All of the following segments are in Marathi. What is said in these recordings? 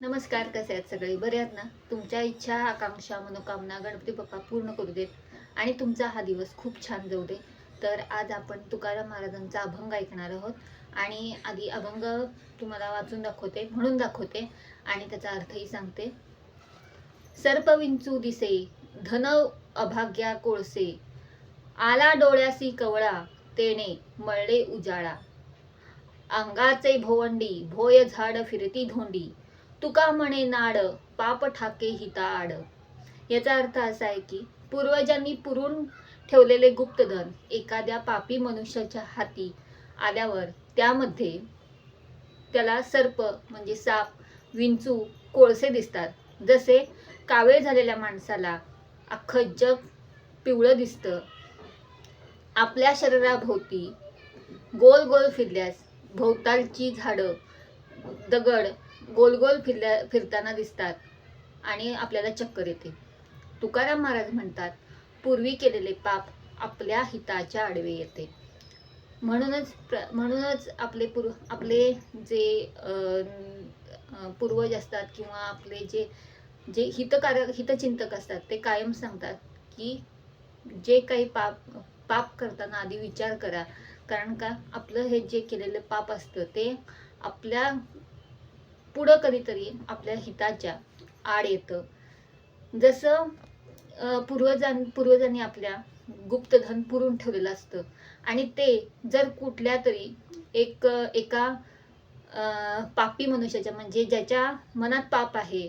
नमस्कार, कसे आहेत सगळे? बरे आहेत ना? तुमच्या इच्छा, आकांक्षा, मनोकामना गणपती बाप्पा पूर्ण करू देत आणि तुमचा हा दिवस खूप छान जाऊ दे. तर आज आपण तुकाराम महाराजांचा अभंग ऐकणार आहोत आणि आधी अभंग तुम्हाला वाचून दाखवते, म्हणून दाखवते आणि त्याचा अर्थही सांगते. सर्प विंचू दिसे, धन अभाग्या कोळसे, आला डोळ्यासी कवळा, तेने मळले उजाळा. अंगाचे भोवंडी, भोय झाड फिरती धोंडी, तुका म्हणे नाड, पाप ठाके हिताआड. याचा अर्थ असा आहे की पूर्वजांनी पुरून ठेवलेले गुप्तधन एखाद्या पापी मनुष्याच्या हाती आल्यावर त्यामध्ये त्याला सर्प म्हणजे साप, विंचू, कोळसे दिसतात. जसे कावीळ झालेल्या माणसाला अख्खं जग पिवळं दिसतं. आपल्या शरीराभोवती गोल गोल फिरल्यास भोवतालची झाडं, दगड गोल गोल फिरताना दिसतात आणि आपल्याला चक्कर येते. तुकाराम महाराज म्हणतात, पूर्वी केलेले पाप आपल्या हिताच्या आडवे येते. म्हणूनच आपले जे पूर्वज असतात किंवा आपले जे जे हितचिंतक असतात ते कायम सांगतात की जे काही पाप करताना आधी विचार करा. कारण का आपलं हे जे केलेलं पाप असतं ते आपल्या पुढं कधीतरी आपल्या हिताच्या आड येतं. जसं पूर्वजांनी आपल्या गुप्तधन पुरून ठेवलेलं असतं आणि ते जर कुठल्या तरी एका पापी मनुष्याच्या म्हणजे ज्याच्या मनात पाप आहे,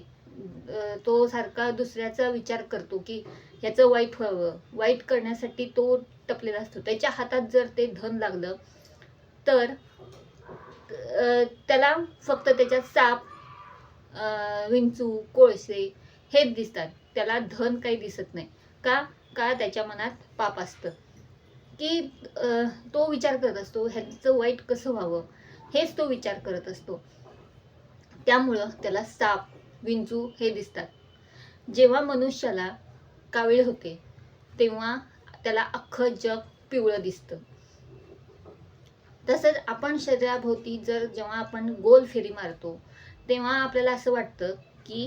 तो सारखा दुसऱ्याचा विचार करतो की ह्याचं वाईट व्हावं, वाईट करण्यासाठी तो टपलेला असतो. त्याच्या हातात जर ते धन लागलं तर त्याला फक्त त्याच्यात साप, विंचू, कोळसे हेच दिसतात. त्याला धन काही दिसत नाही. का का त्याच्या मनात पाप असतं की तो विचार करत असतो ह्याचं वाईट कसं व्हावं, हेच तो विचार करत असतो. त्यामुळं त्याला साप, विंचू हे दिसतात. जेव्हा मनुष्याला कावीळ होते तेव्हा त्याला अख्खं जग पिवळं दिसतं. तसंच आपण शरीराभोवती जेव्हा आपण गोल फेरी मारतो तेव्हा आपल्याला असं वाटतं की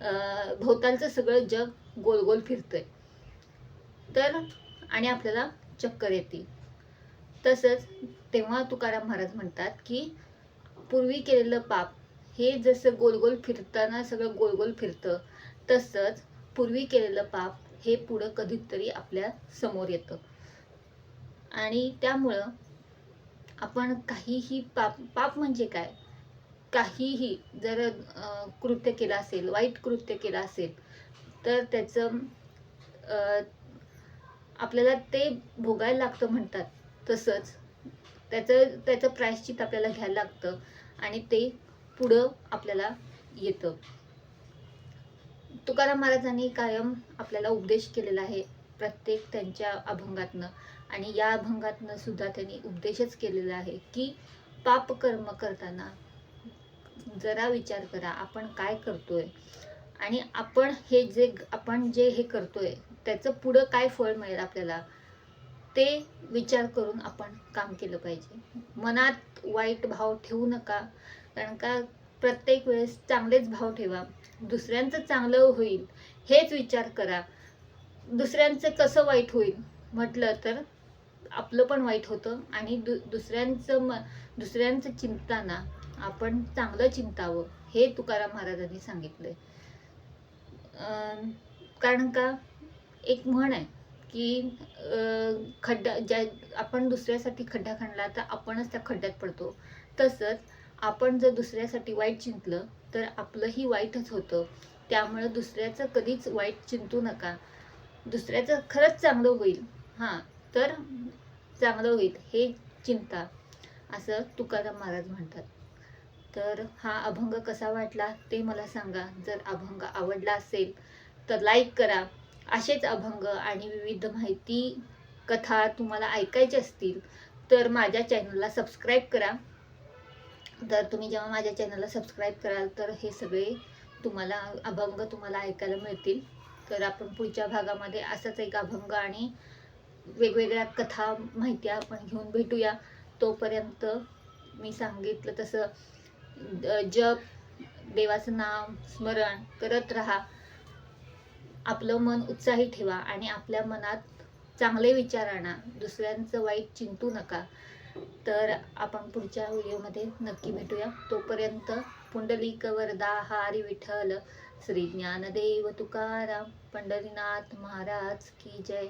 भोवतालचं सगळं जग गोल गोल फिरतंय तर आणि आपल्याला चक्कर येते. तसंच तेव्हा तुकाराम महाराज म्हणतात की पूर्वी केलेलं पाप हे जसं गोल गोल फिरताना सगळं गोल गोल फिरतं, तसंच पूर्वी केलेलं पाप हे पुढं कधीतरी आपल्या समोर येतं. आणि त्यामुळं आपण काहीही पाप म्हणजे काय, काहीही जर कृत्य केलं असेल, वाईट कृत्य केलं असेल तर त्याचं आपल्याला ते भोगायला लागतं म्हणतात. तसंच त्याचं प्रायश्चित आपल्याला घ्यायला लागतं आणि ते पुढं आपल्याला येतं. तुकाराम महाराजांनी कायम आपल्याला उपदेश केलेला आहे प्रत्येक त्यांच्या अभंगातनं, आणि या अभंगातनं सुद्धा त्यांनी उपदेशच केलेला आहे की पाप कर्म करताना जरा विचार करा आपण काय करतोय आणि आपण जे हे करतोय त्याचं पुढं काय फळ मिळेल आपल्याला, ते विचार करून आपण काम केलं पाहिजे. मनात वाईट भाव ठेवू नका. कारण का प्रत्येक वेळेस चांगलेच भाव ठेवा. दुसऱ्यांचं चांगलं होईल हेच विचार करा. दुसऱ्यांचं कसं वाईट होईल म्हटलं तर आपलं पण वाईट होतं आणि दुसऱ्यांचं चिंताना आपण चांगलं चिंतावं हे तुकाराम महाराजांनी सांगितलंय. कारण का एक म्हण आहे की आपण दुसऱ्यासाठी खड्डा खणला तर आपणच त्या खड्ड्यात पडतो. तसंच आपण जर दुसऱ्यासाठी वाईट चिंतलं तर आपलंही वाईटच होतं. त्यामुळे दुसऱ्याचं कधीच वाईट चिंतू नका. दुसऱ्याचं खरंच चांगलं होईल, तर चांगलं होईल हे चिंता, असं तुकाराम महाराज म्हणतात. तर हा अभंग कसा वाटला ते मला सांगा. जर अभंग आवडला असेल तर लाईक करा. असेच अभंग आणि विविध माहिती कथा तुम्हाला ऐकायचे असतील तर माझ्या चॅनलला सबस्क्राईब करा. तर तुम्ही जेव्हा माझ्या चॅनलला सबस्क्राईब कराल तर हे सगळे अभंग तुम्हाला ऐकायला मिळतील. तर आपण पुढच्या भागामध्ये असाच एक अभंग आणि वेगवेगळ्या कथा माहिती आपण घेऊन भेटूया. तोपर्यंत मी सांगितलं तसं जप, देवाचं नाम स्मरण करत राहा. आपलं मन उत्साही ठेवा आणि आपल्या मनात चांगले विचार आणा. दुसऱ्यांचं वाईट चिंतू नका. तर आपण पुढच्या व्हिडिओमध्ये नक्की भेटूया. तोपर्यंत पुंडलिक वरदा हरी विठ्ठल, श्री ज्ञानदेव तुकाराम, पंढरीनाथ महाराज की जय.